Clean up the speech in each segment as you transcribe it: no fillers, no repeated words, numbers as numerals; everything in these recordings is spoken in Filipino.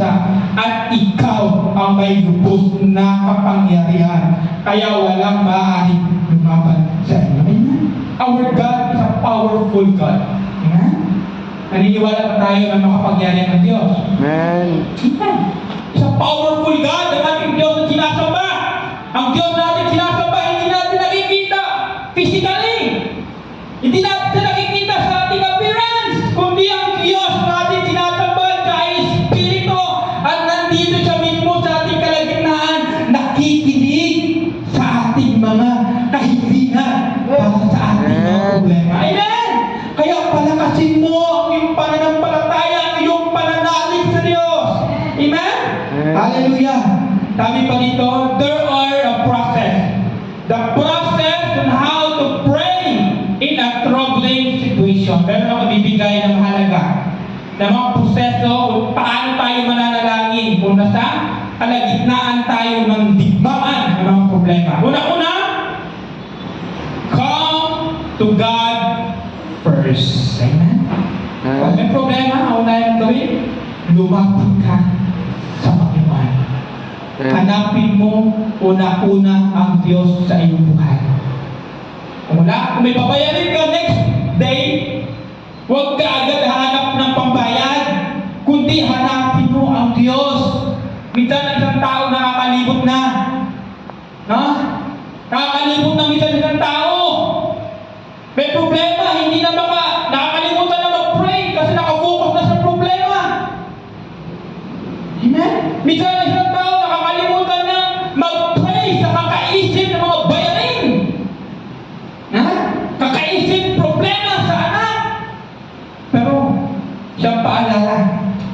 bansa, at ikaw ang may lubos na kapangyarihan, kaya walang maaaring lumaban sa inyo. Amen? Our God is a powerful God. Amen? Naniniwala ba tayo na makapangyarihan ng Diyos? Amen. Amen. It's a powerful God ang ating Diyos na sinasamba. Ang Diyos natin sinasamba, hindi natin nakikita physically. Hindi natin nakikita sa ating appearance, kundi ang Diyos natin sinasamba siya ay Espiritu at nandito siya mismo sa ating kalagitnaan, nakikinig sa ating mga kahilingan para sa ating mga problema. Amen! Kaya palakasin mo ang iyong pananampalataya, ang iyong pananalig sa Diyos. Amen? Hallelujah! Sabi pa dito, there are a process. The process on how to pray in a troubling situation. Meron ako bibigay ng mahalaga na mga proseso kung paano tayo mananalangin kung nasa kalagitnaan tayo ng digmaan ng mga problema. Una-una, come to God first. Amen? Pag may problema, ang unahin gawin, lumapit ka sa Panginoon. Hanapin mo una-una ang Diyos sa iyong buhay. Kung may pabayarin ka next day, huwag ka agad hanap ng pambayad, kundi hanapin mo ang Diyos. Minsan ang isang tao nakakalibot na. No? Nakakalibot na minsan isang tao. May problema, hindi na nakakalimutan na mag-pray kasi nakafocus na sa problema. Amen? Minsan ang isang tao nakakalimutan na mag-pray sa kakaisip ng mga bayarin. Kakaisip problema sa anak. Pero siyang paalala,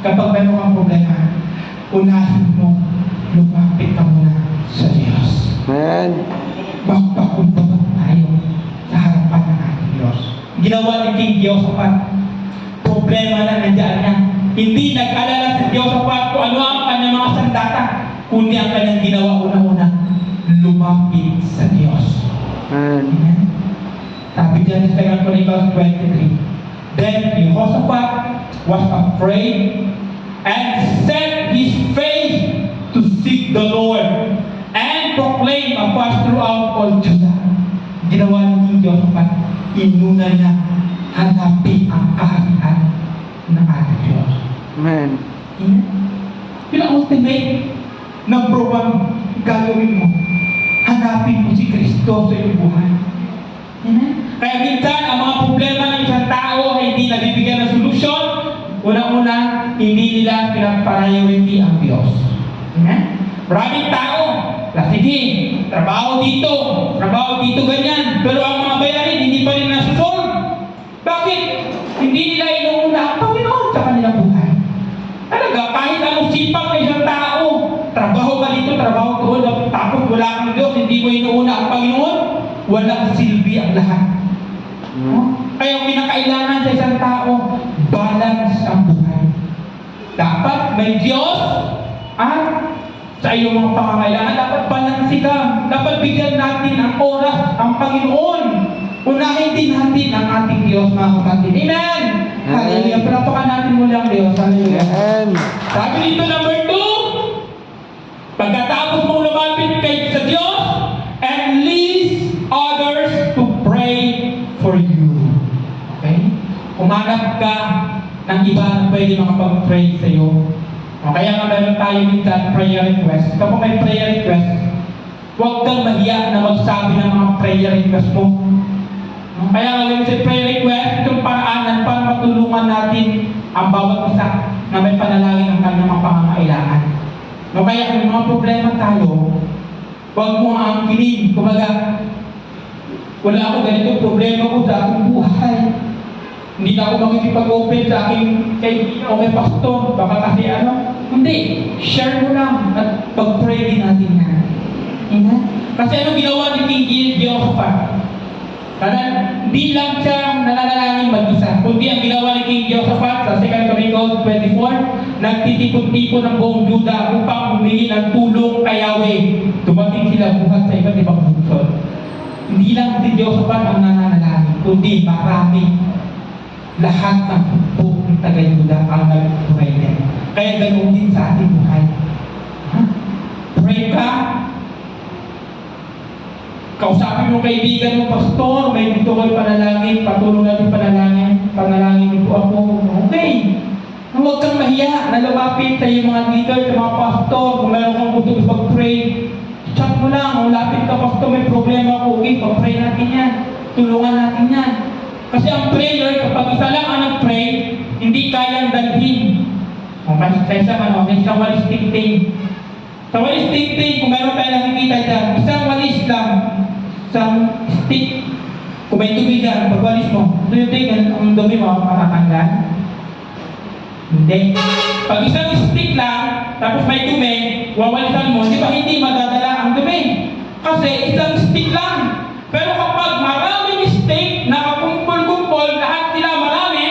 kapag meron kang problema, unahin mo, lumapit ka muna sa Diyos. Amen. Magpakumbaba tayo sa harapan ng ating Diyos. Ginawa ni King Jehoshaphat, problema na nandiyan niya. Hindi nag-alala si Jehoshaphat kung ano ang kanyang mga sandata, kundi ang kanyang ginawa una-una, lumapit sa Diyos. Amen. Sabi dyan sa 2 Chronicles 23, then Jehoshaphat was afraid and set his face to seek the Lord and proclaim a fast throughout all Judah. Ginawa ni King Jehoshaphat, inuna niya hanapin ang kaharian ng ating Diyos. Amen. Amen? Yun ang ultimate number one gagawin mo. Hanapin mo si Kristo sa iyong buhay. Amen? Kaya minsan, ang mga problema ng isang tao ay hindi nabibigyan ng solusyon. Una-una, hindi nila pinapriority ang Diyos. Amen? Maraming tao, sige, trabaho dito, ganyan. Pero ang mga bayarin, hindi pa rin nasusolve. Bakit? Hindi nila inuuna ang Panginoon sa kanilang buhay. Talaga, kahit anong sipag ng isang tao, trabaho ka dito, trabaho doon, tapos wala kang Diyos, hindi mo inuuna ang Panginoon, walang silbi ang lahat. Kaya ang pinakailangan sa isang tao, balance ang buhay. Dapat may Diyos at sa iyong mga pangangailangan, dapat balansi ka. Dapat bigyan natin ang oras, ang Panginoon. Unahin din natin ang ating Diyos, mga kapatid. Amen! Hallelujah! Palapakan natin muli ang Diyos. Hallelujah! Amen. Sabi dito, number 2, pagkatapos mong lumapit kay sa Diyos, and lead others to pray for you. Okay? Umanap ka ng iba na pwede makapag-pray sa iyo. Kaya nga meron tayo minsan prayer request. Kapag may prayer request, huwag kang mahiya na magsabi ng mga prayer request mo. Kaya nga gawin sa prayer request, itong paraanan para matulungan natin ang bawat isa na may panalangin ng kanyang mga pangangailangan. Kaya kung may mga problema tayo, huwag mo ang kinig. Kumbaga, wala ako ganito problema ko sa aking buhay. Hindi na ako makikipag-open sa aking kaibigan o may pastor. Baka kasi hindi. Share mo lang at pag-pray din natin yan. Amen? Kasi ano ginawa ni King Jehoshaphat? Hindi lang siya nananalangin mag-isa, kundi ang ginawa ni King Jehoshaphat sa 2 Chronicles 24, nagtitipon-tipon ng buong Juda upang humingi ng tulong kay Yahweh. Dumating sila buhat sa iba't ibang bungsod. Hindi lang si Jehoshaphat ang nananalangin, kundi marami. Lahat ng buong taga-Juda ang nag-pray din. Kaya ganoon din sa ating buhay. Ha? Pray ka. Kausapin mo kaibigan mo, pastor, may dito ko'y panalangin, patulong natin panalangin po ako. Okay. Huwag kang mahiya na lumapit sa iyong mga leader, sa mga pastor, kung meron kang gusto mag-pray. Chat mo lang, kung lapit ka, pastor, may problema ako, okay, pag-pray natin yan. Tulungan natin yan. Kasi ang prayer, kapag isa lang ang nag-pray, hindi kayang dalhin. O kasi sa isang walis ting-ting. Sa walis ting-ting, kung meron tayo nakikita dyan, isang walis lang, isang stick. Kung may tubig dyan, pag-walis mo, do you think ang dumi mo matatanggal? Hindi. Pag isang stick lang, tapos may dumi, wawalisan mo, di ba hindi madadala ang dumi? Kasi isang stick lang. Pero kapag maraming stick, nakakumpul-kumpul, lahat sila marami,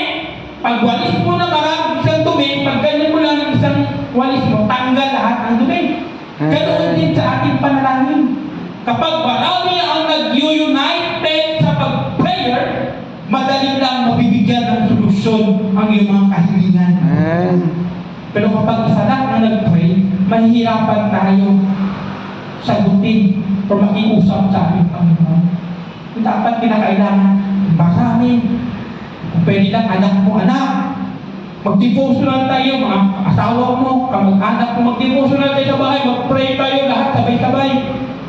pag walis mo na maraming isang dumi, pag ganyan mo lang ng isang walis mo, tanggal lahat ang dumi. Ganoon din sa ating panalangin. Kapag marami ang nag-united sa pag-prayer, madali lang mabibigyan ng solusyon ang iyong mga kahilingan. Pero kapag isa lang ang nag-pray, mahihirapan tayo sagutin o makiusap sa ating Panginoon. Dapat kinakailangan marami. Kung pwede lang, anak mo, anak. Mag-devotional tayo, mga asawa mo, kamag-anak mo, mag-devotional tayo sa bahay, mag-pray tayo lahat sabay-sabay.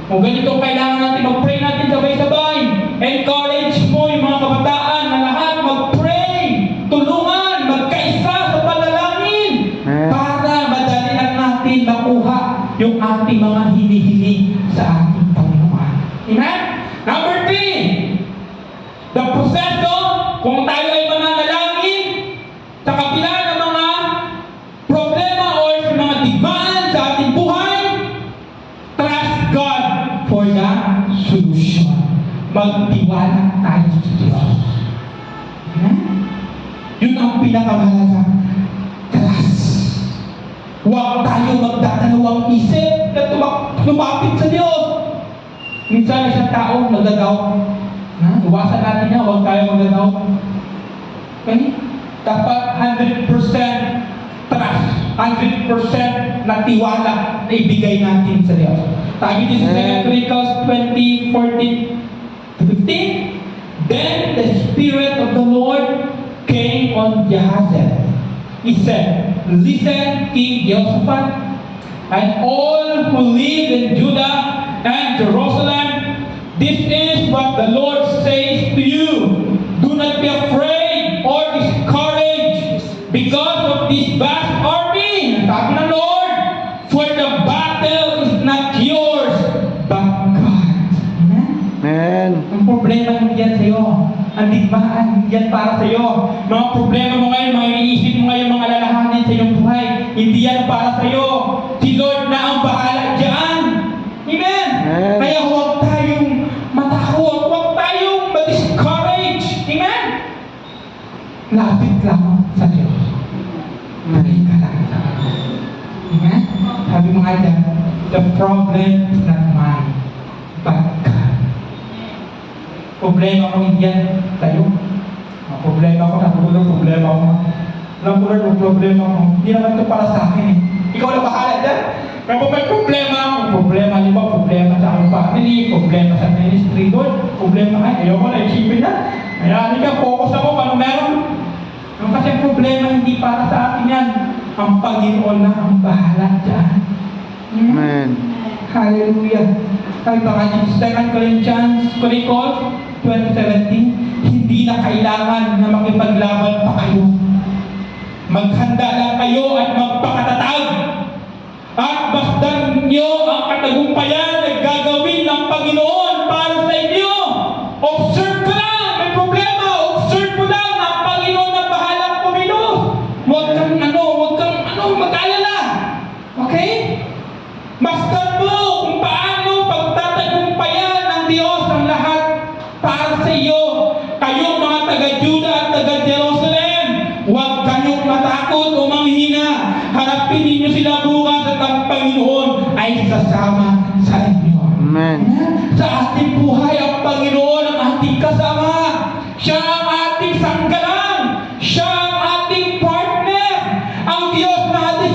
Kung ganito kailangan natin, mag-pray natin sabay-sabay. Encourage mo yung mga kabataan na lahat mag-pray. Tulungan, magkaisa sa panalangin. Para madali lang natin makuha yung ating mga hinihiling sa ating Panginoon. Amen? Number 3, the proseso, kung tayo ay mananalangin, sa kabila ng mga problema o sa mga digmaan sa ating buhay, trust God for the solution. Magtiwala tayo sa Diyos. Amen? Yun ang pinakamahalaga. Trust. Huwag tayo magdadalawang isip na lumapit sa Diyos. Minsan isang tao nagdadaw. Iwasan natin niya, huwag tayo magdadaw. Okay? Dapat 100% trust, 100% na tiwala na ibigay natin sa Diyos. Sabi din sa 2 Chronicles 20:14-15, then the Spirit of the Lord came on Jehaziel. He said, listen, King Jehoshaphat, and all who live in Judah and Jerusalem, this is what the Lord says to you. Do not be afraid or discouraged because of this vast army. Sabi ng Lord, for the battle is not yours, but God. Amen. Ang problema hindi yan sa'yo. Ang digmaan hindi yan para sa'yo. Mga problema mo ngayon, mga iniisip mo ngayon, mga lalahanin sa iyong buhay, hindi yan para sa'yo. Si Lord na ang bahala dyan. Amen? Kaya huwag tayong matakot, huwag tayong ma-discourage. Amen? Lapit lang sa Diyos. Pray ka lang. Amen? Sabi mo nga dyan, the problem is not mine, but God. Problema ko hindi yan tayo. Ang problema ko, natulog problema ko. Natulog ang problema ko. Hindi naman ito para sa akin eh. Ikaw na bahala dyan. Kapag may problema, di ba? Problema sa aking family, problema sa ministry, Lord, problema ay, ayaw ko na isipin na. Kaya hindi ka, focus ako kung ano meron. Kasi problema hindi para sa akin yan. Ang Panginoon na ang bahala dyan. Amen. Hallelujah. Sabi pa nga sa 2 Corinthians 20:17, hindi na kailangan na makipaglaban pa kayo. Maghanda lang kayo at magpakatatag. At basdan nyo ang katagumpayan na gagawin ng Panginoon para sa inyo. Observe ka lang, may problema. Observe mo lang na ang Panginoon na bahalang kumilos. Huwag kang mag-alala. Okay? Basdan mo kung paano pagtatagumpayan ng Diyos ang lahat para sa iyo. Kayong mga taga-Judah at taga-Jerusalem, huwag kayong matakot o manghina. Harapin ninyo sila bukas at ang Panginoon ay sasama sa inyo. Amen. Sa ating buhay, ang Panginoon ang ating kasama. Siya ang ating sanggalang. Siya ang ating partner. Ang Diyos na ating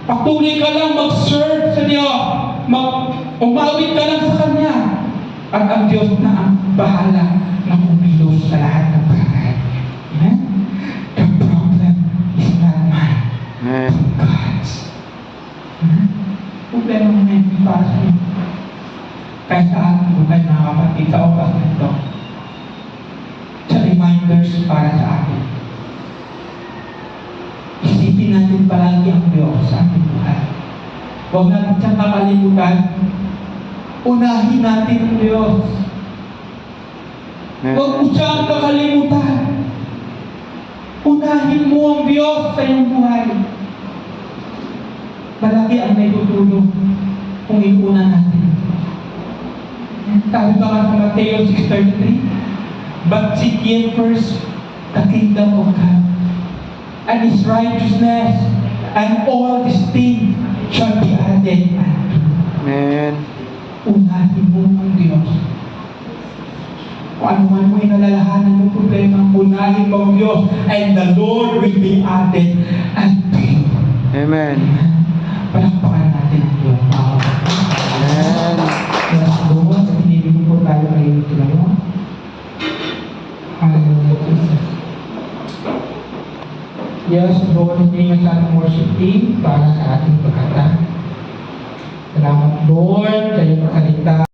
Patuloy ka lang mag-serve sa Diyos. Umawit ka lang sa Kanya. At ang Diyos na ang bahala na kumilos sa lahat ng bagay. Amen? The problem is not mine. Amen. God's. Problema mo ngayon hindi para sa iyo. Kaya sa atin ko kayo mga kapatid sa oras na ito. Sa reminders para sa atin. Isipin natin palagi ang Diyos sa ating buhay. Huwag natin siyang kakalimutan. Unahin natin ang Diyos. Huwag mo siyang kakalimutan. Unahin mo ang Diyos sa iyong buhay. Malaki ang may tutulong kung iuna natin. Sabi ba nga sa Mateo 6:33? But seek ye first the kingdom of God and His righteousness, and all these things shall be added unto you. Amen. Unahin mo ang Diyos. Kung ano man mo inalalahanan mo problema, unahin mo ang Diyos, and the Lord will be added unto you. Amen. Palakpakan natin ang Diyos. Amen. Yes, Lord, pinibigyan po tayo kayo ito lang. Hallelujah, Jesus. Yes, Lord, hindi nga sa ating worship team para sa ating pagkata. Salamat, Lord, sa iyong salita.